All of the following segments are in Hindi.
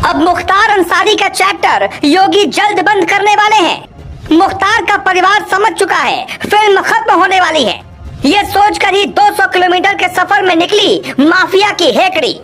अब मुख्तार अंसारी का चैप्टर योगी जल्द बंद करने वाले हैं। मुख्तार का परिवार समझ चुका है फिल्म खत्म होने वाली है। ये सोचकर ही 200 किलोमीटर के सफर में निकली माफिया की हेकड़ी।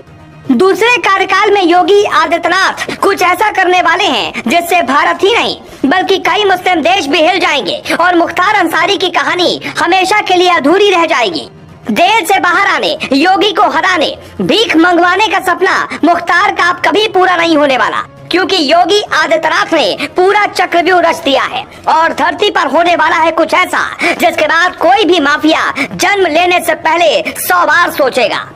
दूसरे कार्यकाल में योगी आदित्यनाथ कुछ ऐसा करने वाले हैं जिससे भारत ही नहीं बल्कि कई मुस्लिम देश भी हिल जाएंगे और मुख्तार अंसारी की कहानी हमेशा के लिए अधूरी रह जाएगी। जेल से बाहर आने, योगी को हराने, भीख मंगवाने का सपना मुख्तार का अब कभी पूरा नहीं होने वाला, क्योंकि योगी आदित्यनाथ ने पूरा चक्रव्यूह रच दिया है और धरती पर होने वाला है कुछ ऐसा जिसके बाद कोई भी माफिया जन्म लेने से पहले 100 बार सोचेगा।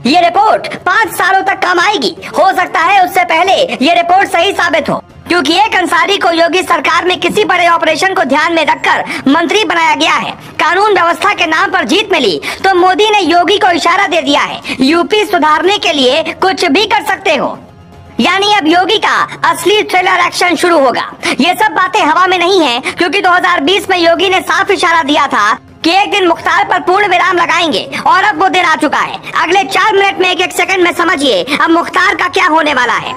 ये रिपोर्ट 5 सालों तक काम आएगी। हो सकता है उससे पहले ये रिपोर्ट सही साबित हो, क्योंकि एक अंसारी को योगी सरकार में किसी बड़े ऑपरेशन को ध्यान में रखकर मंत्री बनाया गया है। कानून व्यवस्था के नाम पर जीत मिली तो मोदी ने योगी को इशारा दे दिया है, यूपी सुधारने के लिए कुछ भी कर सकते हो। यानी अब योगी का असली थ्रिलर एक्शन शुरू होगा। ये सब बातें हवा में नहीं है, क्योंकि 2020 में योगी ने साफ इशारा दिया था कि एक दिन मुख्तार पर पूर्ण विराम लगाएंगे और अब वो दिन आ चुका है। अगले 4 मिनट में एक सेकंड में समझिए अब मुख्तार का क्या होने वाला है।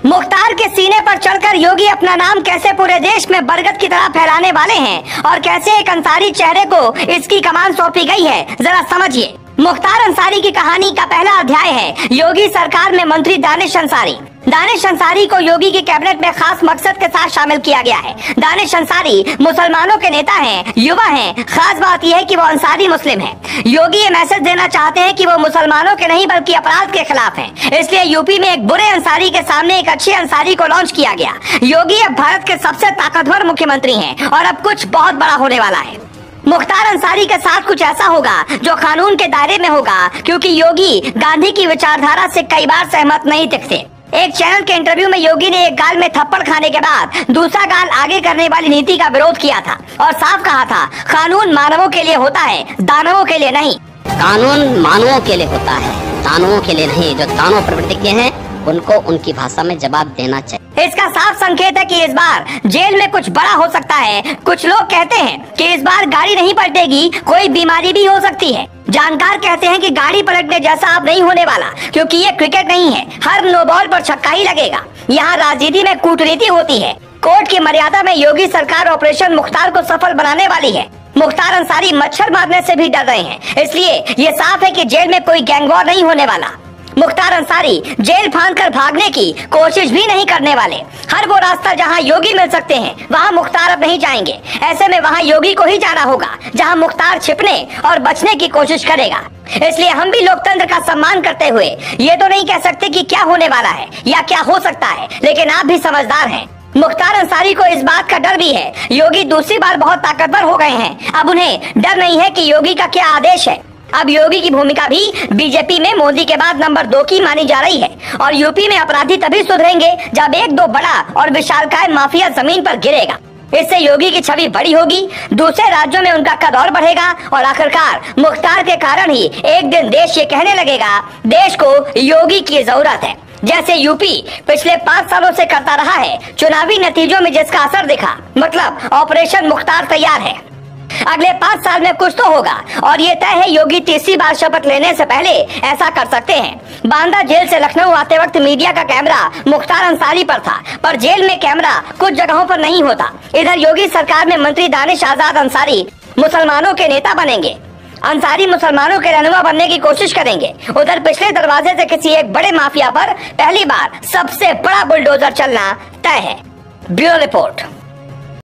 मुख्तार के सीने पर चढ़कर योगी अपना नाम कैसे पूरे देश में बरगद की तरह फैलाने वाले हैं और कैसे एक अंसारी चेहरे को इसकी कमान सौंपी गई है, जरा समझिए। मुख्तार अंसारी की कहानी का पहला अध्याय है योगी सरकार में मंत्री दानिश अंसारी। दानिश अंसारी को योगी की कैबिनेट में खास मकसद के साथ शामिल किया गया है। दानिश अंसारी मुसलमानों के नेता हैं, युवा हैं। खास बात यह है कि वो अंसारी मुस्लिम हैं। योगी ये मैसेज देना चाहते हैं कि वो मुसलमानों के नहीं बल्कि अपराध के खिलाफ हैं। इसलिए यूपी में एक बुरे अंसारी के सामने एक अच्छे अंसारी को लॉन्च किया गया। योगी अब भारत के सबसे ताकतवर मुख्यमंत्री हैं और अब कुछ बहुत बड़ा होने वाला है। मुख्तार अंसारी के साथ कुछ ऐसा होगा जो कानून के दायरे में होगा, क्योंकि योगी गांधी की विचारधारा से कई बार सहमत नहीं दिखते। एक चैनल के इंटरव्यू में योगी ने एक गाल में थप्पड़ खाने के बाद दूसरा गाल आगे करने वाली नीति का विरोध किया था और साफ कहा था, कानून मानवों के लिए होता है, दानवों के लिए नहीं। कानून मानवों के लिए होता है, दानवों के लिए नहीं। जो दानव प्रवृत्ति के हैं उनको उनकी भाषा में जवाब देना चाहिए। इसका साफ संकेत है कि इस बार जेल में कुछ बड़ा हो सकता है। कुछ लोग कहते हैं कि इस बार गाड़ी नहीं पलटेगी, कोई बीमारी भी हो सकती है। जानकार कहते हैं कि गाड़ी पलटने जैसा अब नहीं होने वाला, क्योंकि ये क्रिकेट नहीं है, हर नो बॉल पर छक्का ही लगेगा। यहाँ राजनीति में कूटनीति होती है। कोर्ट की मर्यादा में योगी सरकार ऑपरेशन मुख्तार को सफल बनाने वाली है। मुख्तार अंसारी मच्छर मारने से भी डर रहे हैं, इसलिए ये साफ है कि जेल में कोई गैंगवॉर नहीं होने वाला। मुख्तार अंसारी जेल फांद कर भागने की कोशिश भी नहीं करने वाले। हर वो रास्ता जहां योगी मिल सकते हैं वहां मुख्तार अब नहीं जाएंगे। ऐसे में वहां योगी को ही जाना होगा जहां मुख्तार छिपने और बचने की कोशिश करेगा। इसलिए हम भी लोकतंत्र का सम्मान करते हुए ये तो नहीं कह सकते कि क्या होने वाला है या क्या हो सकता है, लेकिन आप भी समझदार हैं। मुख्तार अंसारी को इस बात का डर भी है, योगी दूसरी बार बहुत ताकतवर हो गए हैं। अब उन्हें डर नहीं है कि योगी का क्या आदेश है। अब योगी की भूमिका भी बीजेपी में मोदी के बाद नंबर 2 की मानी जा रही है और यूपी में अपराधी तभी सुधरेंगे जब 1-2 बड़ा और विशालकाय माफिया जमीन पर गिरेगा। इससे योगी की छवि बड़ी होगी, दूसरे राज्यों में उनका कद और बढ़ेगा और आखिरकार मुख्तार के कारण ही एक दिन देश ये कहने लगेगा, देश को योगी की जरूरत है, जैसे यूपी पिछले 5 सालों से करता रहा है। चुनावी नतीजों में जिसका असर दिखा, मतलब ऑपरेशन मुख्तार तैयार है। अगले 5 साल में कुछ तो होगा और ये तय है योगी तीसरी बार शपथ लेने से पहले ऐसा कर सकते हैं। बांदा जेल से लखनऊ आते वक्त मीडिया का कैमरा मुख्तार अंसारी पर था, पर जेल में कैमरा कुछ जगहों पर नहीं होता। इधर योगी सरकार में मंत्री दानिश आजाद अंसारी मुसलमानों के नेता बनेंगे। अंसारी मुसलमानों के रहनुमा बनने की कोशिश करेंगे। उधर पिछले दरवाजे से किसी एक बड़े माफिया पर पहली बार सबसे बड़ा बुलडोजर चलना तय है। Bureau report.